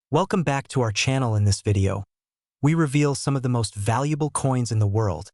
Welcome back to our channel. In this video, we reveal some of the most valuable coins in the world.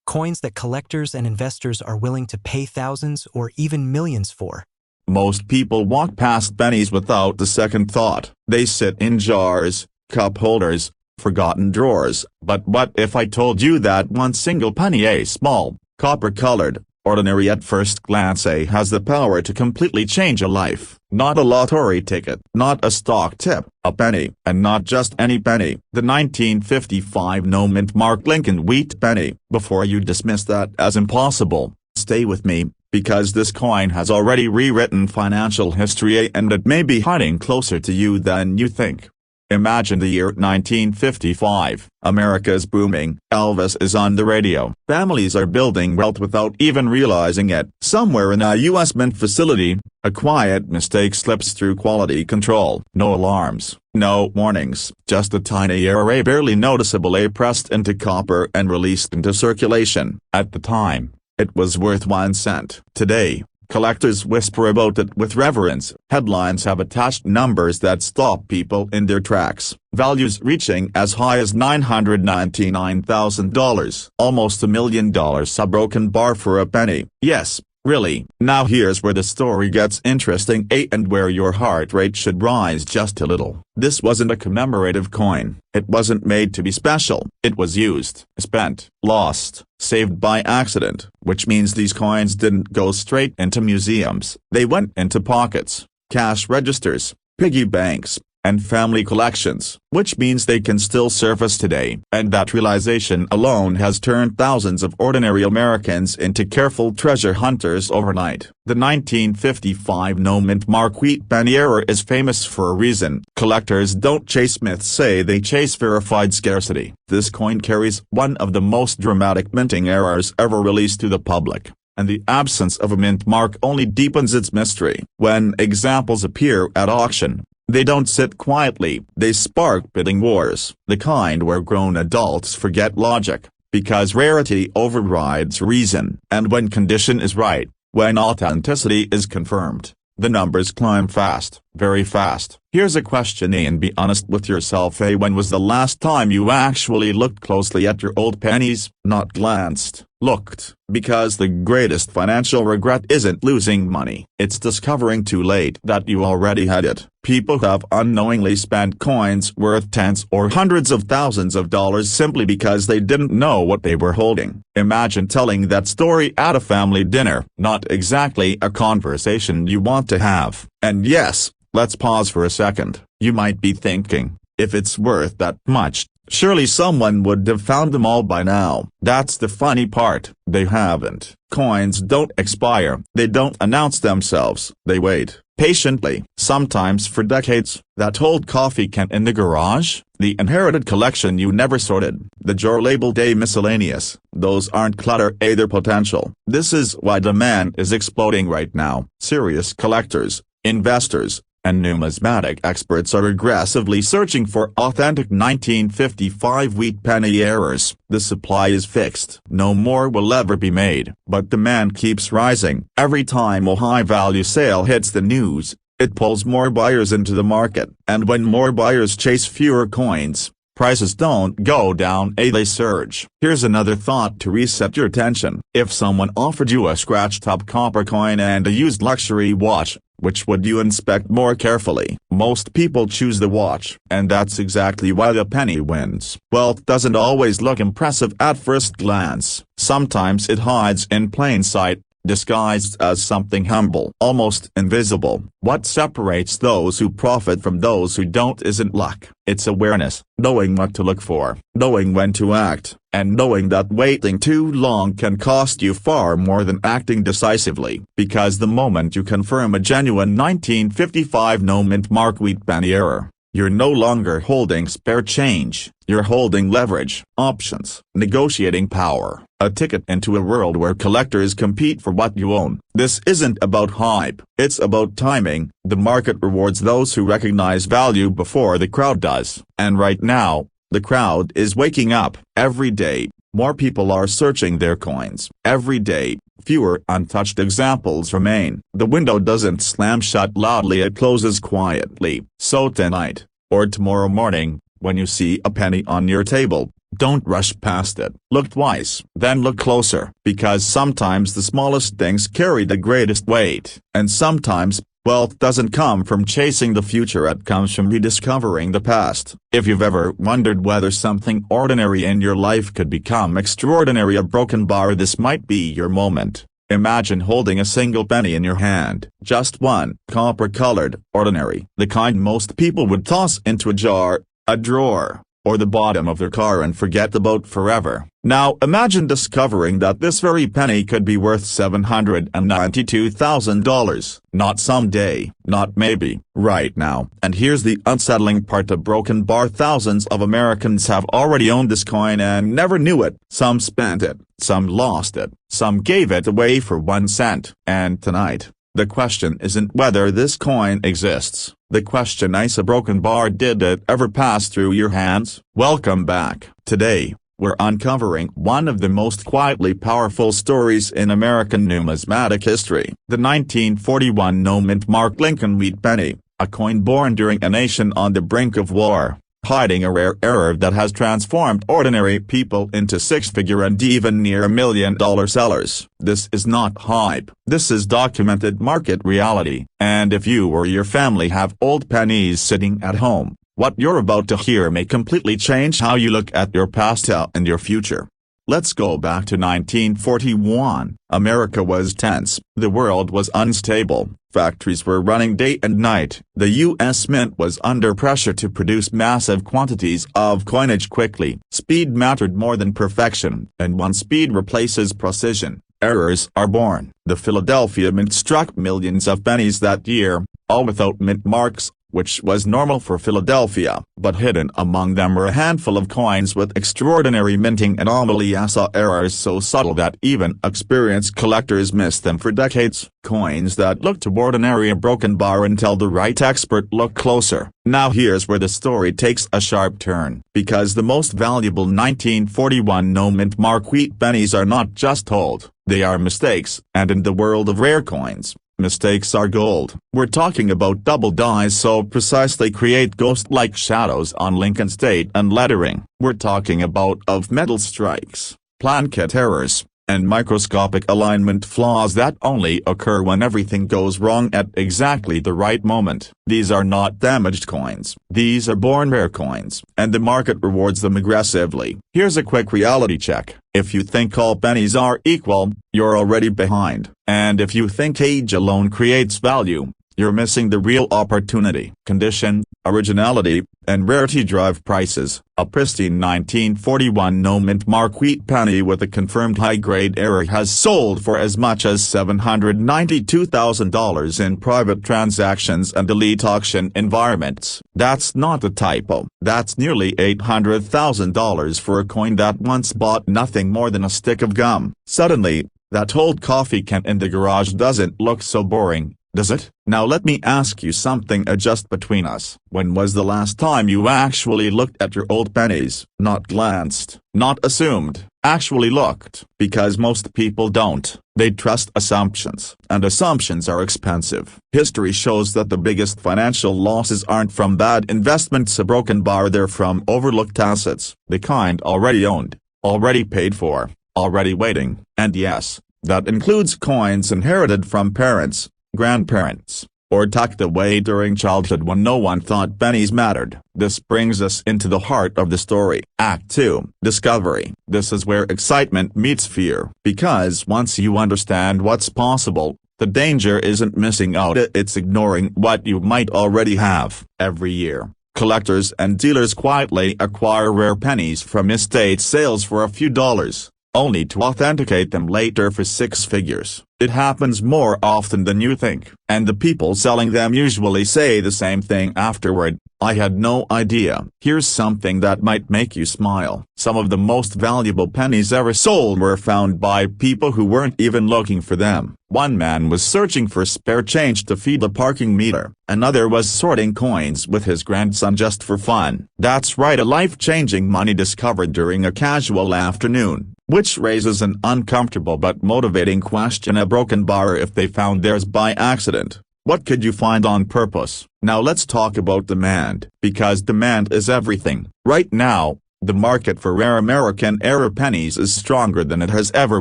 Coins that collectors and investors are willing to pay thousands or even millions for. Most people walk past pennies without a second thought. They sit in jars, cup holders, forgotten drawers. But what if I told you that one single penny, a small, copper-colored, ordinary at first glance has the power to completely change a life? Not a lottery ticket, not a stock tip, a penny, and not just any penny. The 1955 no-mint Mark Lincoln wheat penny. Before you dismiss that as impossible, stay with me, because this coin has already rewritten financial history and it may be hiding closer to you than you think. Imagine the year 1955. America is booming. Elvis is on the radio. Families are building wealth without even realizing it. Somewhere in a U.S. mint facility, a quiet mistake slips through quality control. No alarms, no warnings, just a tiny error, barely noticeable, pressed into copper and released into circulation. At the time, it was worth 1 cent. Today, collectors whisper about it with reverence. Headlines have attached numbers that stop people in their tracks. Values reaching as high as $999,000. Almost $1 million, a broken bar for a penny. Yes, really. Now here's where the story gets interesting, and where your heart rate should rise just a little. This wasn't a commemorative coin. It wasn't made to be special. It was used, spent, lost, saved by accident, which means these coins didn't go straight into museums. They went into pockets, cash registers, piggy banks, and family collections, which means they can still surface today. And that realization alone has turned thousands of ordinary Americans into careful treasure hunters overnight. The 1955 no-mint Mark wheat penny era is famous for a reason. Collectors don't chase myths, they chase verified scarcity. This coin carries one of the most dramatic minting errors ever released to the public, and the absence of a mint mark only deepens its mystery. When examples appear at auction, they don't sit quietly, they spark bidding wars, the kind where grown adults forget logic, because rarity overrides reason. And when condition is right, when authenticity is confirmed, the numbers climb fast, very fast. Here's a question, and be honest with yourself. When was the last time you actually looked closely at your old pennies? Not glanced, looked. Because the greatest financial regret isn't losing money, it's discovering too late that you already had it. People have unknowingly spent coins worth tens or hundreds of thousands of dollars simply because they didn't know what they were holding. Imagine telling that story at a family dinner. Not exactly a conversation you want to have. And yes, let's pause for a second. You might be thinking, if it's worth that much, surely someone would have found them all by now. That's the funny part. They haven't. Coins don't expire. They don't announce themselves. They wait, patiently, sometimes for decades. That old coffee can in the garage, the inherited collection you never sorted, the drawer labeled a miscellaneous, those aren't clutter, they're potential. This is why demand is exploding right now. Serious collectors, investors, and numismatic experts are aggressively searching for authentic 1955 wheat penny errors. The supply is fixed. No more will ever be made. But demand keeps rising. Every time a high-value sale hits the news, it pulls more buyers into the market. And when more buyers chase fewer coins, prices don't go down, they surge. Here's another thought to reset your attention. If someone offered you a scratched-up copper coin and a used luxury watch, which would you inspect more carefully? Most people choose the watch, and that's exactly why the penny wins. Wealth doesn't always look impressive at first glance. Sometimes it hides in plain sight, disguised as something humble, almost invisible. What separates those who profit from those who don't isn't luck, it's awareness, knowing what to look for, knowing when to act, and knowing that waiting too long can cost you far more than acting decisively. Because the moment you confirm a genuine 1955 no-mint Mark wheat penny error, you're no longer holding spare change, you're holding leverage, options, negotiating power, a ticket into a world where collectors compete for what you own. This isn't about hype, it's about timing. The market rewards those who recognize value before the crowd does. And right now, the crowd is waking up. Every day, more people are searching their coins. Every day, fewer untouched examples remain. The window doesn't slam shut loudly, it closes quietly. So tonight, Or tomorrow morning, when you see a penny on your table, don't rush past it. Look twice, then look closer, because sometimes the smallest things carry the greatest weight. And sometimes, wealth doesn't come from chasing the future, it comes from rediscovering the past. If you've ever wondered whether something ordinary in your life could become extraordinary, a broken bar, this might be your moment. Imagine holding a single penny in your hand, just one, copper-colored, ordinary, the kind most people would toss into a jar, a drawer, or the bottom of their car and forget about forever. Now imagine discovering that this very penny could be worth $792,000. Not someday, not maybe, right now. And here's the unsettling part: a broken bar. Thousands of Americans have already owned this coin and never knew it. Some spent it, some lost it, some gave it away for 1 cent. And tonight, the question isn't whether this coin exists. The question is a broken bar. Did it ever pass through your hands? Welcome back. Today, we're uncovering one of the most quietly powerful stories in American numismatic history. The 1941 no-mint marked Lincoln wheat penny, a coin born during a nation on the brink of war, hiding a rare error that has transformed ordinary people into six-figure and even near $1 million sellers. This is not hype. This is documented market reality. And if you or your family have old pennies sitting at home, what you're about to hear may completely change how you look at your past and your future. Let's go back to 1941. America was tense. The world was unstable. Factories were running day and night. The U.S. Mint was under pressure to produce massive quantities of coinage quickly. Speed mattered more than perfection, and when speed replaces precision, errors are born. The Philadelphia Mint struck millions of pennies that year, all without mint marks, which was normal for Philadelphia, but hidden among them were a handful of coins with extraordinary minting anomalies, errors so subtle that even experienced collectors missed them for decades. Coins that looked ordinary, a broken bar until the right expert looked closer. Now here's where the story takes a sharp turn, because the most valuable 1941 no-mint mark wheat pennies are not just old, they are mistakes. And in the world of rare coins, mistakes are gold. We're talking about double dies so precise they create ghost-like shadows on Lincoln's date and lettering. We're talking about metal strikes, planchet errors, and microscopic alignment flaws that only occur when everything goes wrong at exactly the right moment. These are not damaged coins. These are born rare coins, and the market rewards them aggressively. Here's a quick reality check. If you think all pennies are equal, you're already behind. And if you think age alone creates value, you're missing the real opportunity. Condition, originality, and rarity drive prices. A pristine 1941 no-mint mark wheat penny with a confirmed high-grade error has sold for as much as $792,000 in private transactions and elite auction environments. That's not a typo. That's nearly $800,000 for a coin that once bought nothing more than a stick of gum. Suddenly, that old coffee can in the garage doesn't look so boring, does it? Now let me ask you something just between us. When was the last time you actually looked at your old pennies? Not glanced, not assumed, actually looked. Because most people don't. They trust assumptions. And assumptions are expensive. History shows that the biggest financial losses aren't from bad investments, a broken bar, they're from overlooked assets. The kind already owned, already paid for, already waiting. And yes, that includes coins inherited from parents, grandparents, or tucked away during childhood when no one thought pennies mattered. This brings us into the heart of the story. Act 2, Discovery. This is where excitement meets fear. Because once you understand what's possible, the danger isn't missing out, it's ignoring what you might already have. Every year, collectors and dealers quietly acquire rare pennies from estate sales for a few dollars, only to authenticate them later for six figures. It happens more often than you think. And the people selling them usually say the same thing afterward: I had no idea. Here's something that might make you smile. Some of the most valuable pennies ever sold were found by people who weren't even looking for them. One man was searching for spare change to feed the parking meter. Another was sorting coins with his grandson just for fun. That's right, a life-changing money discovered during a casual afternoon. Which raises an uncomfortable but motivating question: a broken bar, if they found theirs by accident, What could you find on purpose? Now let's talk about demand, because demand is everything. Right now, the market for rare American-era pennies is stronger than it has ever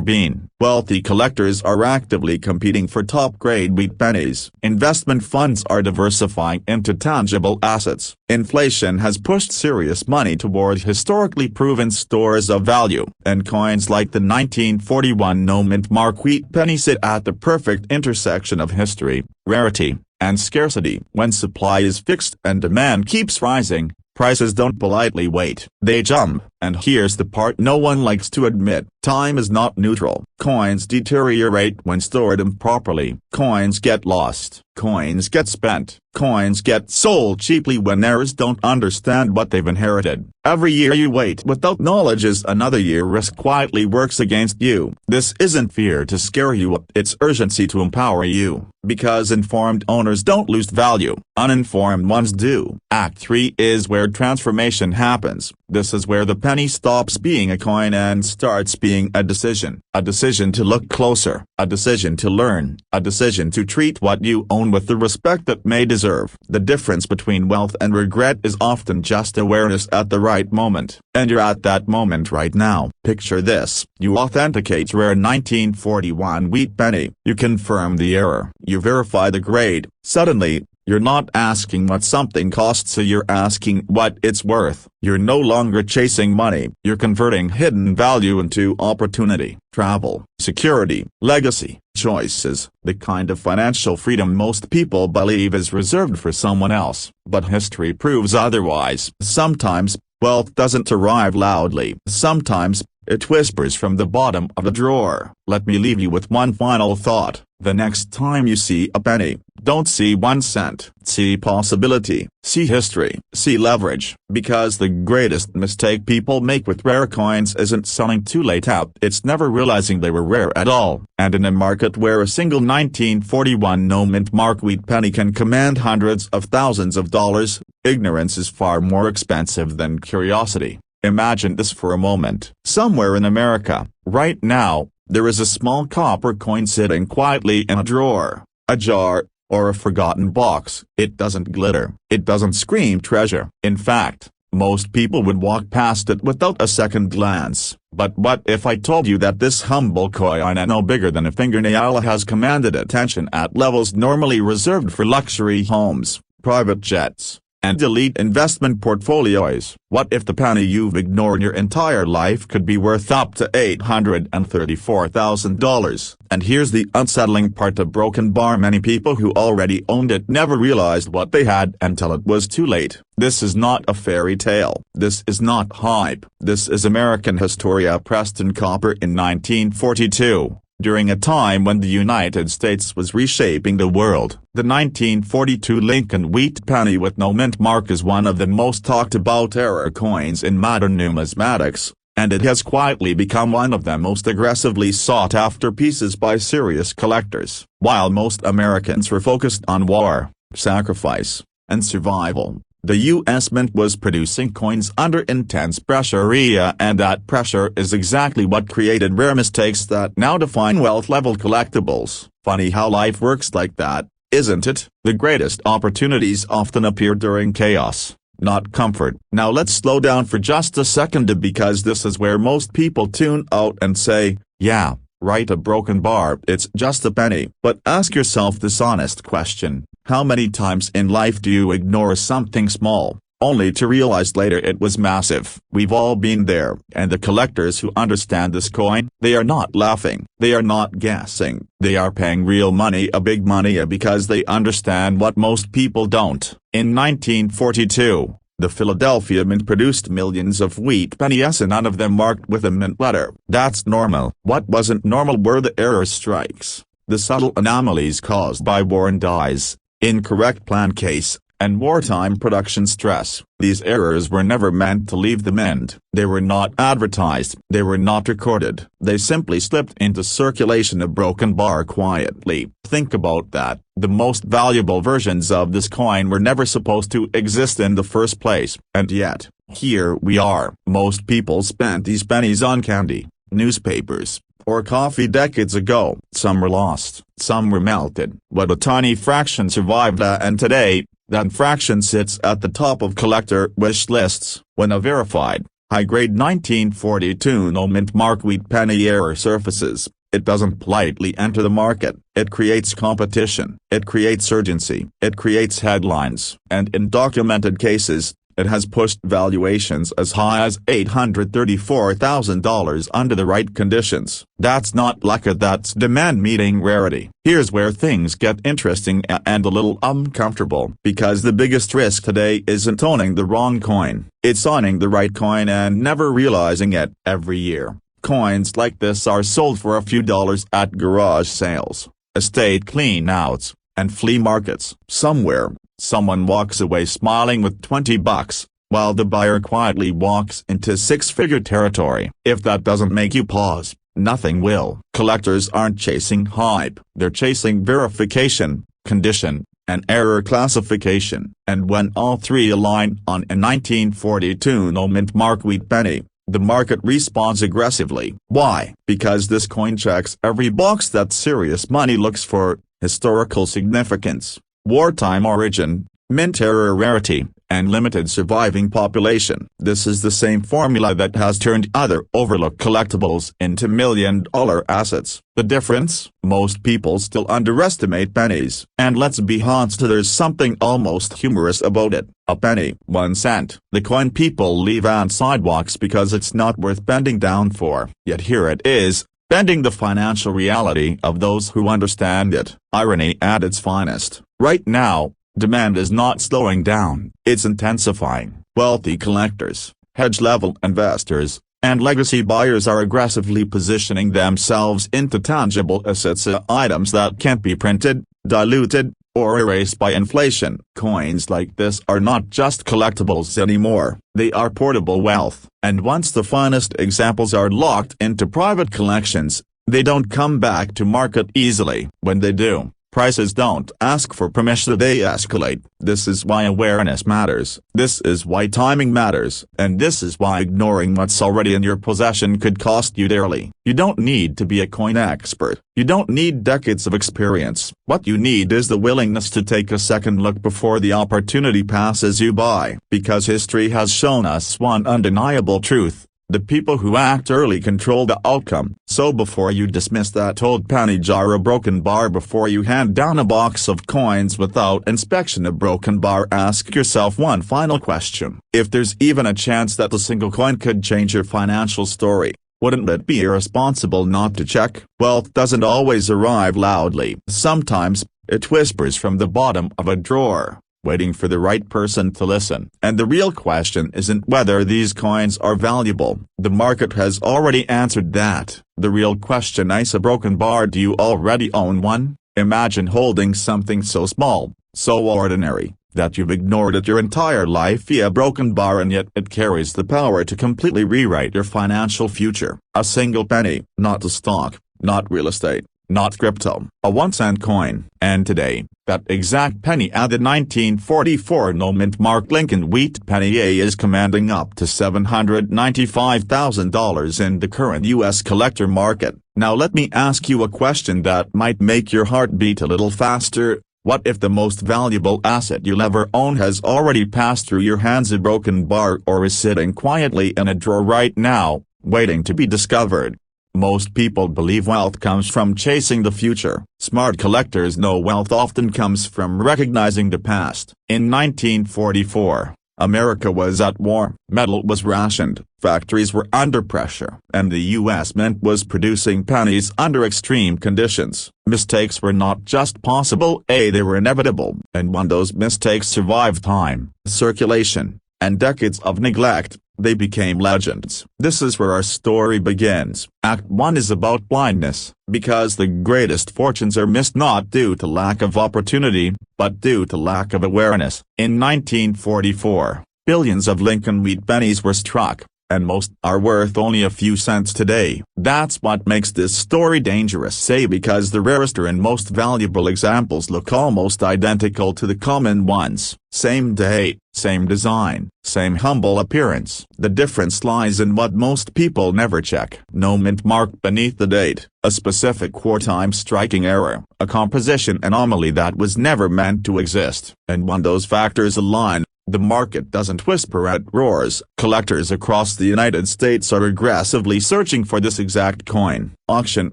been. Wealthy collectors are actively competing for top-grade wheat pennies. Investment funds are diversifying into tangible assets. Inflation has pushed serious money toward historically proven stores of value, and coins like the 1941 no-mint mark wheat penny sit at the perfect intersection of history, rarity, and scarcity. When supply is fixed and demand keeps rising, prices don't politely wait, they jump. And here's the part no one likes to admit: time is not neutral. Coins deteriorate when stored improperly. Coins get lost. Coins get spent. Coins get sold cheaply when heirs don't understand what they've inherited. Every year you wait without knowledge is another year risk quietly works against you. This isn't fear to scare you up, it's urgency to empower you. Because informed owners don't lose value, uninformed ones do. Act 3 is where transformation happens. This is where the penny stops being a coin and starts being a decision. A decision to look closer. A decision to learn. A decision to treat what you own with the respect it may deserve. The difference between wealth and regret is often just awareness at the right moment. And you're at that moment right now. Picture this: you authenticate rare 1941 wheat penny. You confirm the error. You verify the grade. Suddenly, you're not asking what something costs, so you're asking what it's worth. You're no longer chasing money. You're converting hidden value into opportunity, travel, security, legacy, choices, the kind of financial freedom most people believe is reserved for someone else. But history proves otherwise. Sometimes, wealth doesn't arrive loudly. Sometimes, it whispers from the bottom of the drawer. Let me leave you with one final thought. The next time you see a penny, don't see 1 cent. See possibility. See history. See leverage. Because the greatest mistake people make with rare coins isn't selling too late out. It's never realizing they were rare at all. And in a market where a single 1941 no-mint mark wheat penny can command hundreds of thousands of dollars, ignorance is far more expensive than curiosity. Imagine this for a moment. Somewhere in America, right now, there is a small copper coin sitting quietly in a drawer, a jar, or a forgotten box. It doesn't glitter. It doesn't scream treasure. In fact, most people would walk past it without a second glance. But what if I told you that this humble coin no bigger than a fingernail has commanded attention at levels normally reserved for luxury homes, private jets, and elite investment portfolios? What if the penny you've ignored your entire life could be worth up to $834,000? And here's the unsettling part: a broken bar. Many people who already owned it never realized what they had until it was too late. This is not a fairy tale. This is not hype. This is American Historia pressed in copper in 1942. During a time when the United States was reshaping the world, the 1942 Lincoln wheat penny with no mint mark is one of the most talked about era coins in modern numismatics, and it has quietly become one of the most aggressively sought after pieces by serious collectors. While most Americans were focused on war, sacrifice, and survival, the U.S. Mint was producing coins under intense pressure, and that pressure is exactly what created rare mistakes that now define wealth-level collectibles. Funny how life works like that, isn't it? The greatest opportunities often appear during chaos, not comfort. Now let's slow down for just a second, because this is where most people tune out and say, yeah, right, a broken bar, it's just a penny. But ask yourself this honest question: how many times in life do you ignore something small, only to realize later it was massive? We've all been there, and the collectors who understand this coin, they are not laughing, they are not guessing, they are paying real money, a big money, because they understand what most people don't. In 1942, the Philadelphia Mint produced millions of wheat pennies, and none of them marked with a mint letter. That's normal. What wasn't normal were the error strikes, the subtle anomalies caused by worn dies, incorrect plan case, and wartime production stress. These errors were never meant to leave the mint. They were not advertised. They were not recorded. They simply slipped into circulation, a broken bar quietly. Think about that. The most valuable versions of this coin were never supposed to exist in the first place. And yet, here we are. Most people spent these pennies on candy, newspapers, or coffee decades ago. Some were lost, some were melted, but a tiny fraction survived, and today, that fraction sits at the top of collector wish lists. When a verified, high-grade 1942 no-mint mark wheat penny error surfaces, it doesn't politely enter the market. It creates competition, it creates urgency, it creates headlines, and in documented cases, it has pushed valuations as high as $834,000 under the right conditions. That's not luck, that's demand meeting rarity. Here's where things get interesting and a little uncomfortable, because the biggest risk today isn't owning the wrong coin. It's owning the right coin and never realizing it. Every year, coins like this are sold for a few dollars at garage sales, estate clean-outs, and flea markets. Somewhere, someone walks away smiling with $20, while the buyer quietly walks into six-figure territory. If that doesn't make you pause, nothing will. Collectors aren't chasing hype, they're chasing verification, condition, and error classification. And when all three align on a 1942 no-mint mark wheat penny, the market responds aggressively. Why? Because this coin checks every box that serious money looks for: historical significance, wartime origin, mint error rarity, and limited surviving population. This is the same formula that has turned other overlooked collectibles into million-dollar assets. The difference? Most people still underestimate pennies. And let's be honest, there's something almost humorous about it. A penny, 1 cent. The coin people leave on sidewalks because it's not worth bending down for. Yet here it is, bending the financial reality of those who understand it. Irony at its finest. Right now, demand is not slowing down, it's intensifying. Wealthy collectors, hedge-level investors, and legacy buyers are aggressively positioning themselves into tangible assets, items that can't be printed, diluted, or erased by inflation. Coins like this are not just collectibles anymore, they are portable wealth. And once the finest examples are locked into private collections, they don't come back to market easily. When they do, prices don't ask for permission, they escalate. This is why awareness matters. This is why timing matters. And this is why ignoring what's already in your possession could cost you dearly. You don't need to be a coin expert. You don't need decades of experience. What you need is the willingness to take a second look before the opportunity passes you by. Because history has shown us one undeniable truth: the people who act early control the outcome. So before you dismiss that old penny jar or broken bar, before you hand down a box of coins without inspection, a broken bar, ask yourself one final question. If there's even a chance that a single coin could change your financial story, wouldn't it be irresponsible not to check? Wealth doesn't always arrive loudly. Sometimes, it whispers from the bottom of a drawer, waiting for the right person to listen. And the real question isn't whether these coins are valuable. The market has already answered that. The real question is a broken bar. Do you already own one? Imagine holding something so small, so ordinary, that you've ignored it your entire life via a broken bar, and yet it carries the power to completely rewrite your financial future. A single penny, not a stock, not real estate, not crypto, a 1 cent coin. And today, that exact penny at the 1944 no-mint mark Lincoln wheat penny is commanding up to $795,000 in the current U.S. collector market. Now let me ask you a question that might make your heart beat a little faster. What if the most valuable asset you'll ever own has already passed through your hands, a broken bar, or is sitting quietly in a drawer right now, waiting to be discovered? Most people believe wealth comes from chasing the future. Smart collectors know wealth often comes from recognizing the past. In 1944, America was at war, metal was rationed, factories were under pressure, and the U.S. Mint was producing pennies under extreme conditions. Mistakes were not just possible, they were inevitable. And when those mistakes survived time, circulation, and decades of neglect, they became legends. This is where our story begins. Act 1 is about blindness, because the greatest fortunes are missed not due to lack of opportunity, but due to lack of awareness. In 1944, billions of Lincoln wheat pennies were struck, and most are worth only a few cents today. That's what makes this story dangerous, say, because the rarest and most valuable examples look almost identical to the common ones. Same date, same design, same humble appearance. The difference lies in what most people never check. No mint mark beneath the date, a specific wartime striking error, a composition anomaly that was never meant to exist. And when those factors align, the market doesn't whisper, it roars. Collectors across the United States are aggressively searching for this exact coin. Auction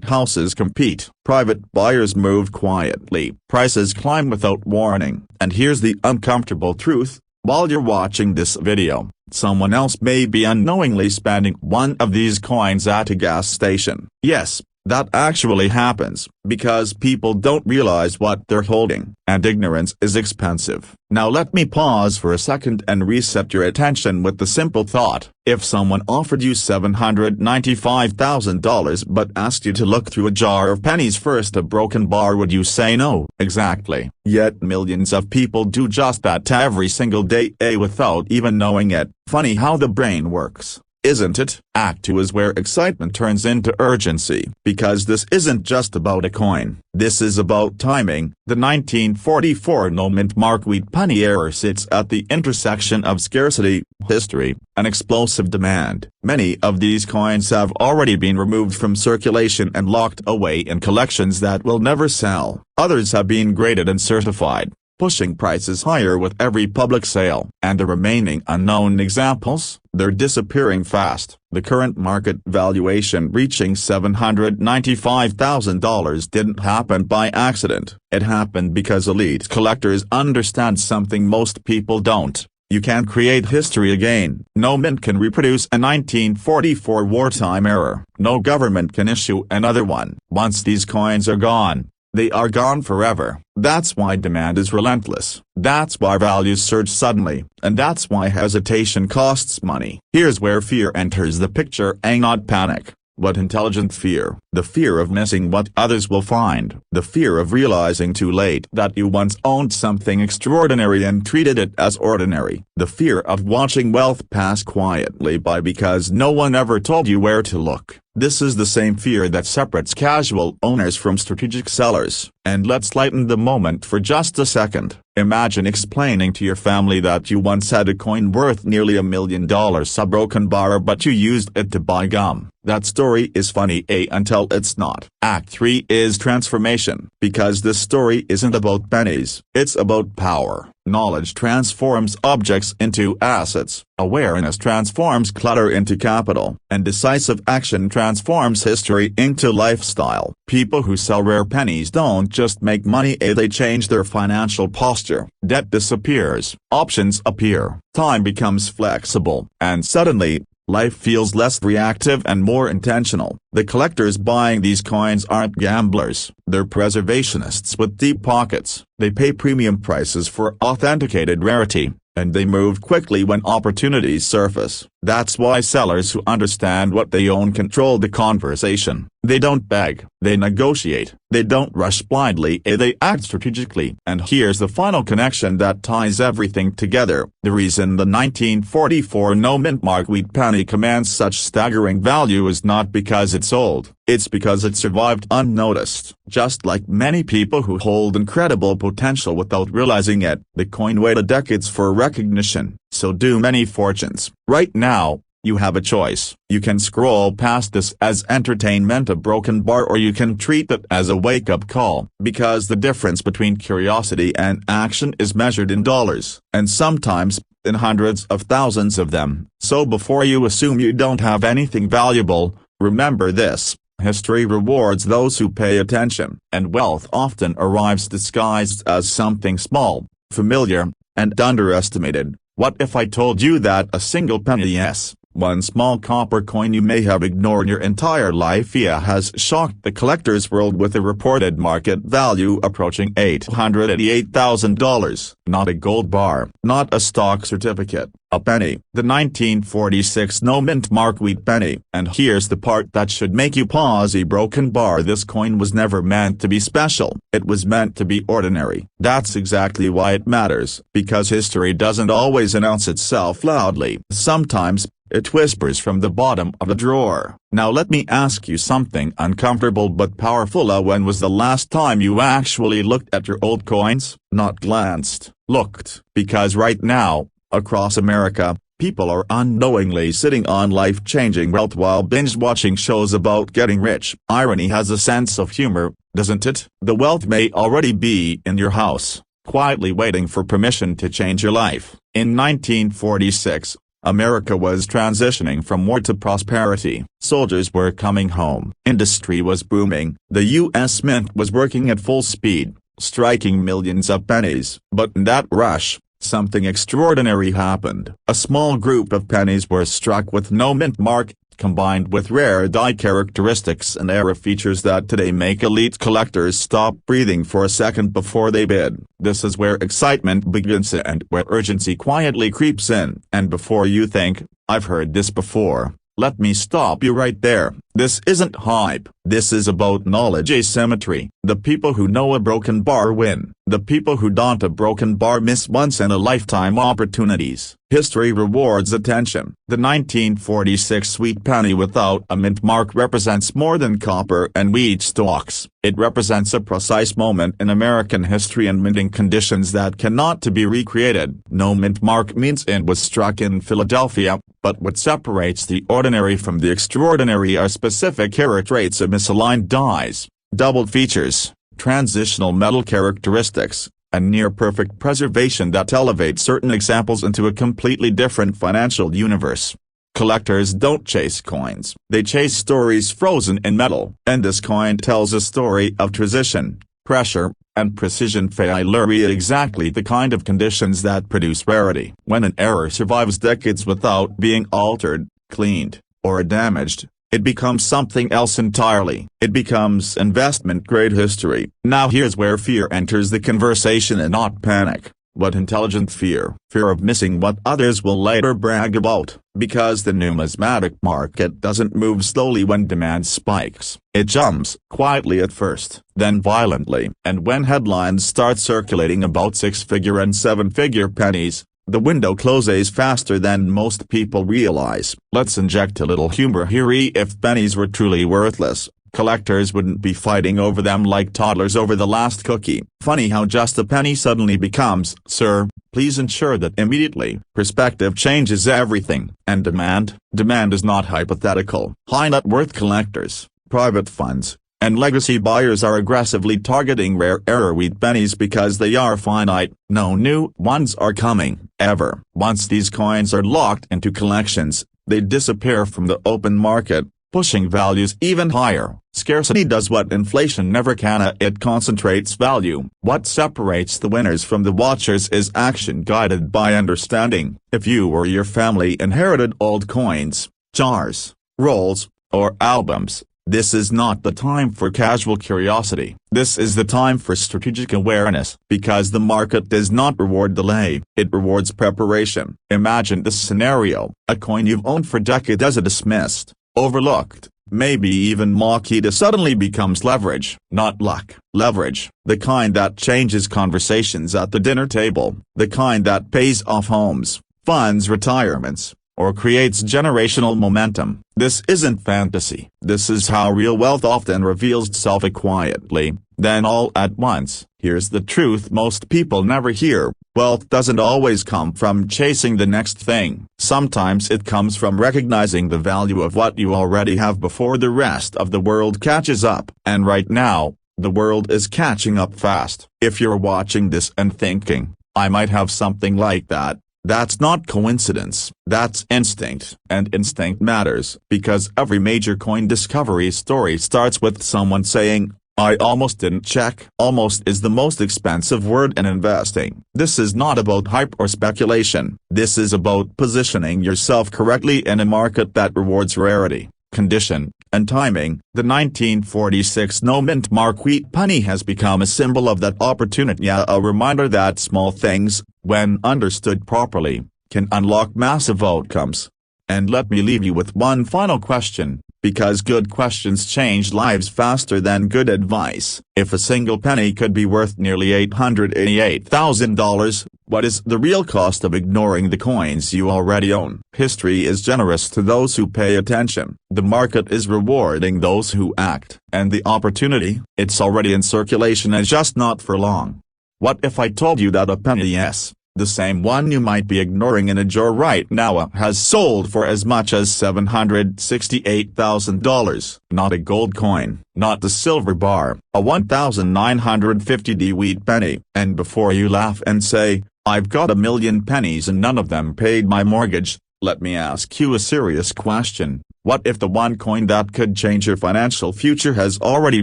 houses compete. Private buyers move quietly. Prices climb without warning. And here's the uncomfortable truth. While you're watching this video, someone else may be unknowingly spending one of these coins at a gas station. Yes, that actually happens, because people don't realize what they're holding, and ignorance is expensive. Now let me pause for a second and reset your attention with the simple thought. If someone offered you $795,000 but asked you to look through a jar of pennies first, a broken bar, would you say no? Exactly. Yet millions of people do just that every single day, without even knowing it. Funny how the brain works, isn't it? Act 2 is where excitement turns into urgency, because this isn't just about a coin. This is about timing. The 1944 no mint mark wheat penny error sits at the intersection of scarcity, history, and explosive demand. Many of these coins have already been removed from circulation and locked away in collections that will never sell. Others have been graded and certified, pushing prices higher with every public sale. And the remaining unknown examples, they're disappearing fast. The current market valuation reaching $795,000 didn't happen by accident. It happened because elite collectors understand something most people don't. You can't create history again. No mint can reproduce a 1944 wartime error. No government can issue another one. Once these coins are gone, they are gone forever. That's why demand is relentless. That's why values surge suddenly. And that's why hesitation costs money. Here's where fear enters the picture, and not panic, but intelligent fear. The fear of missing what others will find. The fear of realizing too late that you once owned something extraordinary and treated it as ordinary. The fear of watching wealth pass quietly by because no one ever told you where to look. This is the same fear that separates casual owners from strategic sellers. And let's lighten the moment for just a second. Imagine explaining to your family that you once had a coin worth nearly $1 million, a broken bar, but you used it to buy gum. That story is funny, until it's not. Act 3 is transformation, because this story isn't about pennies. It's about power. Knowledge transforms objects into assets. Awareness transforms clutter into capital. And decisive action transforms history into lifestyle. People who sell rare pennies don't just make money, they change their financial posture. Debt disappears. Options appear. Time becomes flexible. And suddenly, life feels less reactive and more intentional. The collectors buying these coins aren't gamblers. They're preservationists with deep pockets. They pay premium prices for authenticated rarity, and they move quickly when opportunities surface. That's why sellers who understand what they own control the conversation. They don't beg, they negotiate. They don't rush blindly, they act strategically. And here's the final connection that ties everything together. The reason the 1944 no mint mark wheat penny commands such staggering value is not because it's old. It's because it survived unnoticed. Just like many people who hold incredible potential without realizing it, the coin waited decades for recognition. So do many fortunes. Right now, you have a choice. You can scroll past this as entertainment, a broken bar, or you can treat it as a wake-up call. Because the difference between curiosity and action is measured in dollars, and sometimes in hundreds of thousands of them. So before you assume you don't have anything valuable, remember this. History rewards those who pay attention, and wealth often arrives disguised as something small, familiar, and underestimated. What if I told you that a single penny, yes, one small copper coin you may have ignored your entire life, has shocked the collector's world with a reported market value approaching $888,000? Not a gold bar, not a stock certificate, a penny. The 1946 no mint mark wheat penny. And here's the part that should make you pause. A broken bar. This coin was never meant to be special. It was meant to be ordinary. That's exactly why it matters, because history doesn't always announce itself loudly. Sometimes, It whispers from the bottom of the drawer. Now let me ask you something uncomfortable but powerful. When was the last time you actually looked at your old coins? Not glanced, looked. Because right now, across America, people are unknowingly sitting on life-changing wealth while binge-watching shows about getting rich. Irony has a sense of humor, doesn't it? The wealth may already be in your house, quietly waiting for permission to change your life. In 1946, America was transitioning from war to prosperity. Soldiers were coming home. Industry was booming. The U.S. Mint was working at full speed, striking millions of pennies. But in that rush, something extraordinary happened. A small group of pennies were struck with no mint mark, combined with rare die characteristics and era features that today make elite collectors stop breathing for a second before they bid. This is where excitement begins and where urgency quietly creeps in. And before you think, "I've heard this before," let me stop you right there. This isn't hype. This is about knowledge asymmetry. The people who know a broken bar win. The people who don't a broken bar miss once-in-a-lifetime opportunities. History rewards attention. The 1946 sweet penny without a mint mark represents more than copper and wheat stalks. It represents a precise moment in American history and minting conditions that cannot to be recreated. No mint mark means it was struck in Philadelphia, but what separates the ordinary from the extraordinary are specific carat rates of misaligned dies, doubled features, transitional metal characteristics, and near-perfect preservation that elevate certain examples into a completely different financial universe. Collectors don't chase coins, they chase stories frozen in metal. And this coin tells a story of transition, pressure, and precision failure, exactly the kind of conditions that produce rarity. When an error survives decades without being altered, cleaned, or damaged, it becomes something else entirely. It becomes investment-grade history. Now here's where fear enters the conversation, and not panic, but intelligent fear. Fear of missing what others will later brag about. Because the numismatic market doesn't move slowly when demand spikes. It jumps, quietly at first, then violently. And when headlines start circulating about six-figure and seven-figure pennies, the window closes faster than most people realize. Let's inject a little humor here. If pennies were truly worthless, collectors wouldn't be fighting over them like toddlers over the last cookie. Funny how just a penny suddenly becomes, "Sir, please ensure that immediately." Perspective changes everything. And demand is not hypothetical. High net worth collectors, private funds, and legacy buyers are aggressively targeting rare wheat pennies because they are finite. No new ones are coming, ever. Once these coins are locked into collections, they disappear from the open market, pushing values even higher. Scarcity does what inflation never can. It concentrates value. What separates the winners from the watchers is action guided by understanding. If you or your family inherited old coins, jars, rolls, or albums, this is not the time for casual curiosity. This is the time for strategic awareness. Because the market does not reward delay, it rewards preparation. Imagine this scenario: a coin you've owned for decades is dismissed, overlooked, maybe even mocked, suddenly becomes leverage. Not luck. Leverage. The kind that changes conversations at the dinner table. The kind that pays off homes, funds retirements, or creates generational momentum. This isn't fantasy. This is how real wealth often reveals itself quietly, then all at once. Here's the truth most people never hear: wealth doesn't always come from chasing the next thing. Sometimes it comes from recognizing the value of what you already have before the rest of the world catches up. And right now, the world is catching up fast. If you're watching this and thinking, "I might have something like that," that's not coincidence. That's instinct. And instinct matters, because every major coin discovery story starts with someone saying, "I almost didn't check." Almost is the most expensive word in investing. This is not about hype or speculation. This is about positioning yourself correctly in a market that rewards rarity, condition, and timing. The 1946 no mint mark wheat penny has become a symbol of that opportunity, a reminder that small things, when understood properly, can unlock massive outcomes. And let me leave you with one final question. because good questions change lives faster than good advice. If a single penny could be worth nearly $888,000, what is the real cost of ignoring the coins you already own? History is generous to those who pay attention. The market is rewarding those who act. And the opportunity, it's already in circulation and just not for long. What if I told you that a penny, yes, the same one you might be ignoring in a drawer right now, has sold for as much as $768,000? Not a gold coin, not the silver bar, a 1,950D wheat penny. And before you laugh and say, "I've got 1,000,000 pennies and none of them paid my mortgage," let me ask you a serious question. What if the one coin that could change your financial future has already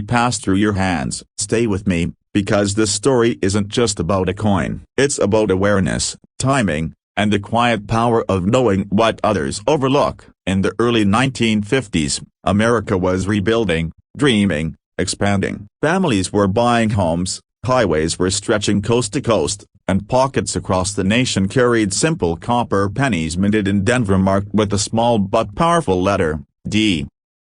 passed through your hands? Stay with me, because this story isn't just about a coin. It's about awareness, timing, and the quiet power of knowing what others overlook. In the early 1950s, America was rebuilding, dreaming, expanding. Families were buying homes, highways were stretching coast to coast, and pockets across the nation carried simple copper pennies minted in Denver marked with a small but powerful letter, D.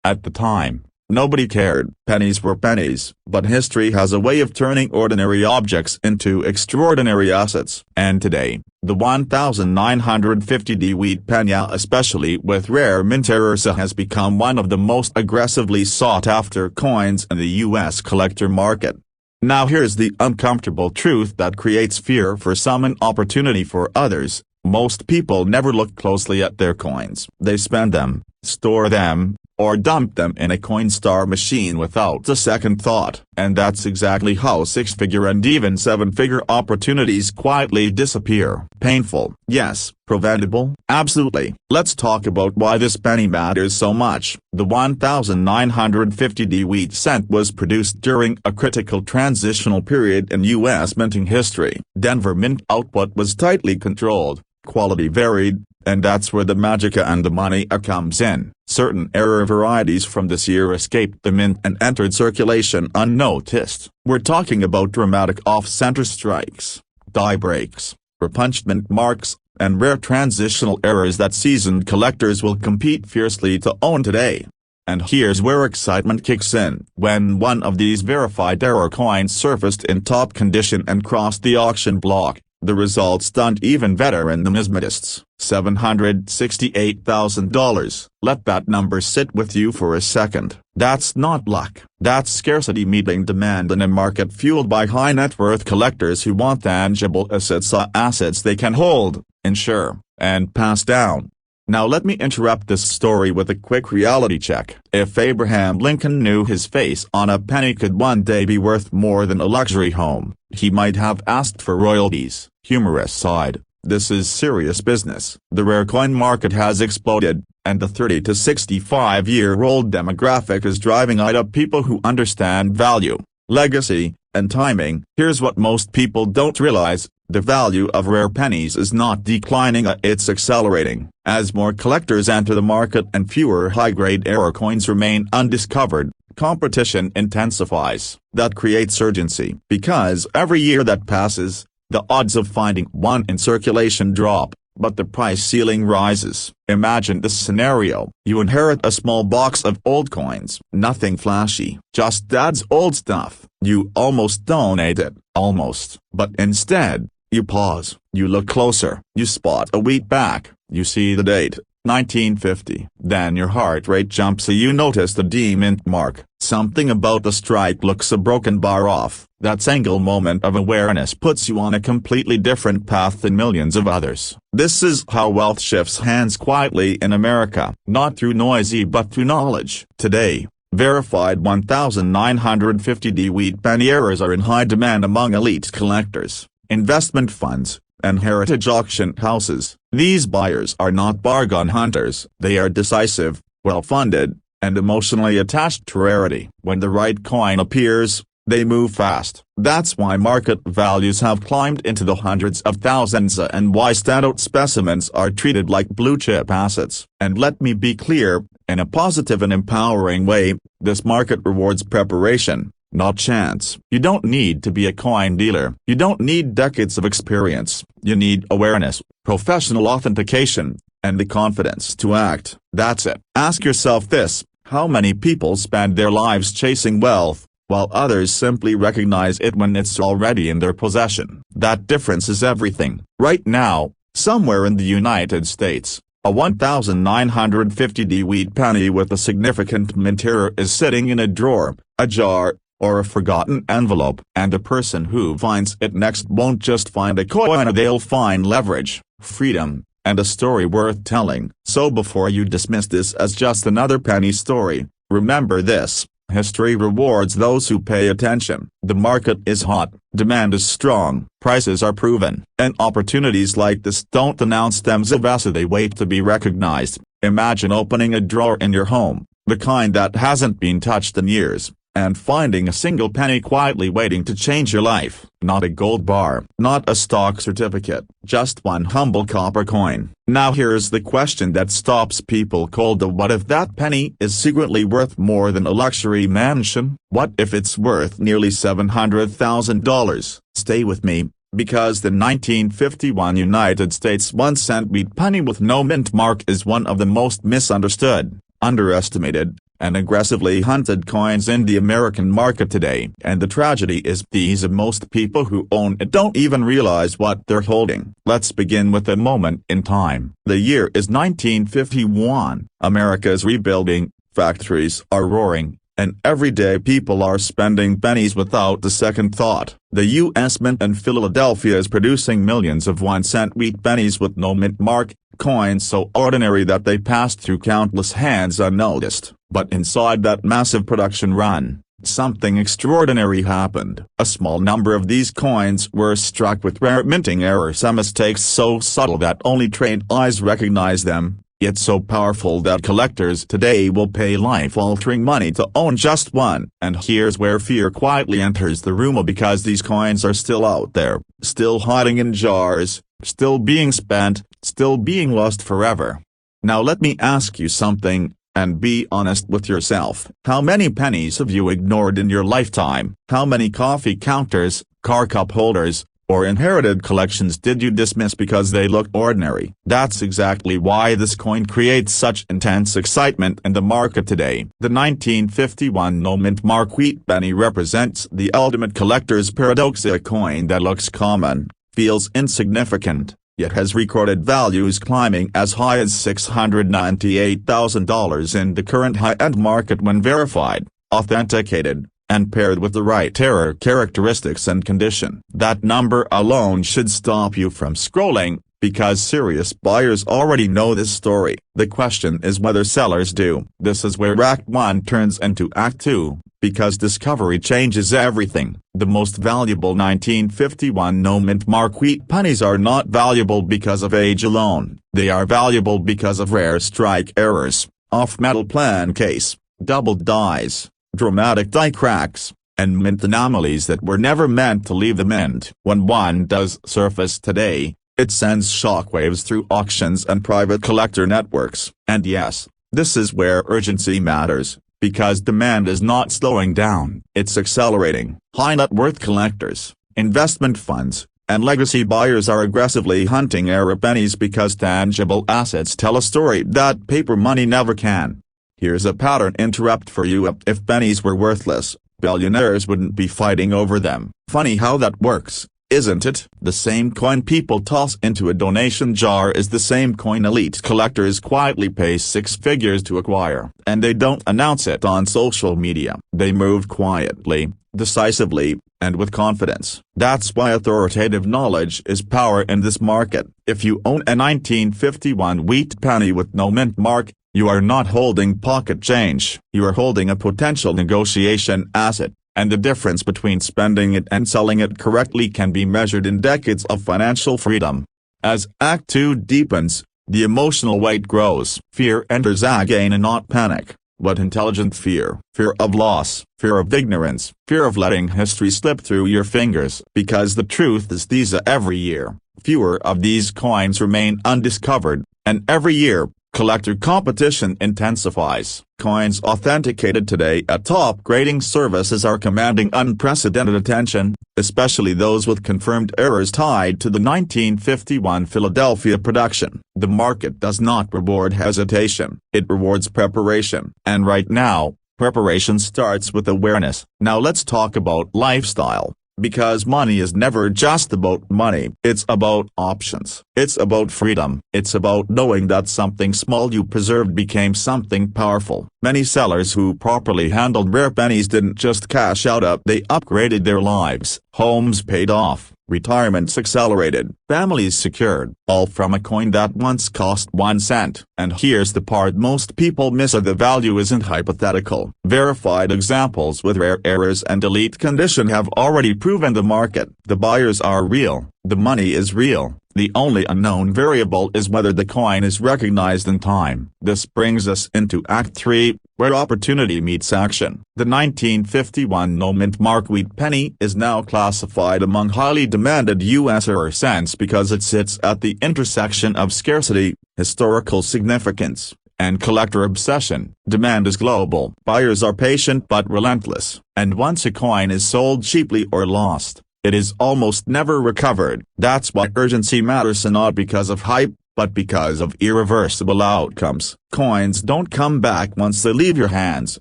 At the time, nobody cared. Pennies were pennies. But history has a way of turning ordinary objects into extraordinary assets. And today, the 1,950D wheat penny, especially with rare mint errors, has become one of the most aggressively sought-after coins in the U.S. collector market. Now here's the uncomfortable truth that creates fear for some and opportunity for others. Most people never look closely at their coins. They spend them, store them, or dump them in a Coinstar machine without a second thought. And that's exactly how six-figure and even seven-figure opportunities quietly disappear. Painful, yes. Preventable? Absolutely. Let's talk about why this penny matters so much. The 1,950D wheat cent was produced during a critical transitional period in U.S. minting history. Denver mint output was tightly controlled, quality varied, and that's where the magic and the money comes in. Certain error varieties from this year escaped the mint and entered circulation unnoticed. We're talking about dramatic off-center strikes, die breaks, repunchment marks, and rare transitional errors that seasoned collectors will compete fiercely to own today. And here's where excitement kicks in. When one of these verified error coins surfaced in top condition and crossed the auction block, the results stunned even veteran numismatists. $768,000. Let that number sit with you for a second. That's not luck. That's scarcity meeting demand in a market fueled by high net worth collectors who want tangible assets they can hold, insure, and pass down. Now let me interrupt this story with a quick reality check. If Abraham Lincoln knew his face on a penny could one day be worth more than a luxury home, he might have asked for royalties. Humorous side, this is serious business. The rare coin market has exploded, and the 30 to 65-year-old demographic is driving out people who understand value, legacy, and timing. Here's what most people don't realize. The value of rare pennies is not declining, it's accelerating. As more collectors enter the market and fewer high-grade error coins remain undiscovered, competition intensifies. That creates urgency. Because every year that passes, the odds of finding one in circulation drop, but the price ceiling rises. Imagine this scenario. You inherit a small box of old coins. Nothing flashy, just dad's old stuff. You almost donate it, almost. But instead, you pause, you look closer, you spot a wheat back, you see the date, 1950. Then your heart rate jumps so you notice the D mint mark. Something about the strike looks a broken bar off. That single moment of awareness puts you on a completely different path than millions of others. This is how wealth shifts hands quietly in America, not through noisy but through knowledge. Today, verified 1,950D wheat penny errors are in high demand among elite collectors, investment funds, and heritage auction houses. These buyers are not bargain hunters. They are decisive, well-funded, and emotionally attached to rarity. When the right coin appears, they move fast. That's why market values have climbed into the hundreds of thousands and why standout specimens are treated like blue-chip assets. And let me be clear, in a positive and empowering way, this market rewards preparation, not chance. You don't need to be a coin dealer. You don't need decades of experience. You need awareness, professional authentication, and the confidence to act. That's it. Ask yourself this: How many people spend their lives chasing wealth, while others simply recognize it when it's already in their possession? That difference is everything. Right now, somewhere in the United States, a 1,950D wheat penny with a significant mint error is sitting in a drawer, a jar, or a forgotten envelope, and the person who finds it next won't just find a coin, they'll find leverage, freedom, and a story worth telling. So before you dismiss this as just another penny story, remember this: history rewards those who pay attention. The market is hot, demand is strong, prices are proven, and opportunities like this don't announce themselves, they wait to be recognized. Imagine opening a drawer in your home, the kind that hasn't been touched in years, and finding a single penny quietly waiting to change your life. Not a gold bar, not a stock certificate, just one humble copper coin. Now here's the question that stops people cold: what if that penny is secretly worth more than a luxury mansion? What if it's worth nearly $700,000? Stay with me, because the 1951 United States 1-cent wheat penny with no mint mark is one of the most misunderstood, underestimated, and aggressively hunted coins in the American market today. And the tragedy is most people who own it don't even realize what they're holding. Let's begin with a moment in time. The year is 1951. America is rebuilding, factories are roaring, and everyday people are spending pennies without a second thought. The U.S. Mint in Philadelphia is producing millions of 1-cent wheat pennies with no mint mark, coins so ordinary that they passed through countless hands unnoticed. But inside that massive production run, something extraordinary happened. A small number of these coins were struck with rare minting error, some mistakes so subtle that only trained eyes recognize them, yet so powerful that collectors today will pay life-altering money to own just one. And here's where fear quietly enters the room, because these coins are still out there, still hiding in jars, still being spent, still being lost forever. Now let me ask you something, and be honest with yourself. How many pennies have you ignored in your lifetime? How many coffee counters, car cup holders, or inherited collections did you dismiss because they look ordinary? That's exactly why this coin creates such intense excitement in the market today. The 1951 no mint mark wheat penny represents the ultimate collector's paradox: a coin that looks common, feels insignificant, yet has recorded values climbing as high as $698,000 in the current high-end market when verified, authenticated, and paired with the right error characteristics and condition. That number alone should stop you from scrolling, because serious buyers already know this story. The question is whether sellers do. This is where Act 1 turns into Act 2, because discovery changes everything. The most valuable 1951 no mint mark wheat pennies are not valuable because of age alone. They are valuable because of rare strike errors, off-metal plan case, doubled dies, dramatic die cracks, and mint anomalies that were never meant to leave the mint. When one does surface today, it sends shockwaves through auctions and private collector networks. And yes, this is where urgency matters, because demand is not slowing down, it's accelerating. High net worth collectors, investment funds, and legacy buyers are aggressively hunting error pennies because tangible assets tell a story that paper money never can. Here's a pattern interrupt for you: if pennies were worthless, billionaires wouldn't be fighting over them. Funny how that works, isn't it? The same coin people toss into a donation jar is the same coin elite collectors quietly pay six figures to acquire. And they don't announce it on social media. They move quietly, decisively, and with confidence. That's why authoritative knowledge is power in this market. If you own a 1951 wheat penny with no mint mark, you are not holding pocket change. You are holding a potential negotiation asset. And the difference between spending it and selling it correctly can be measured in decades of financial freedom. As Act 2 deepens, the emotional weight grows. Fear enters again, and not panic, but intelligent fear. Fear of loss, fear of ignorance, fear of letting history slip through your fingers. Because the truth is, every year, fewer of these coins remain undiscovered, and every year, collector competition intensifies. Coins authenticated today at top grading services are commanding unprecedented attention, especially those with confirmed errors tied to the 1951 Philadelphia production. The market does not reward hesitation, it rewards preparation. And right now, preparation starts with awareness. Now let's talk about lifestyle. Because money is never just about money. It's about options. It's about freedom. It's about knowing that something small you preserved became something powerful. Many sellers who properly handled rare pennies didn't just cash out they upgraded their lives. Homes paid off, retirements accelerated, families secured, all from a coin that once cost 1 cent. And here's the part most people miss: the value isn't hypothetical. Verified examples with rare errors and elite condition have already proven the market. The buyers are real, the money is real. The only unknown variable is whether the coin is recognized in time. This brings us into Act 3, where opportunity meets action. The 1951 no-mint mark wheat penny is now classified among highly demanded U.S. rare cents because it sits at the intersection of scarcity, historical significance, and collector obsession. Demand is global. Buyers are patient but relentless, and once a coin is sold cheaply or lost, it is almost never recovered. That's why urgency matters, and not because of hype, but because of irreversible outcomes. Coins don't come back once they leave your hands.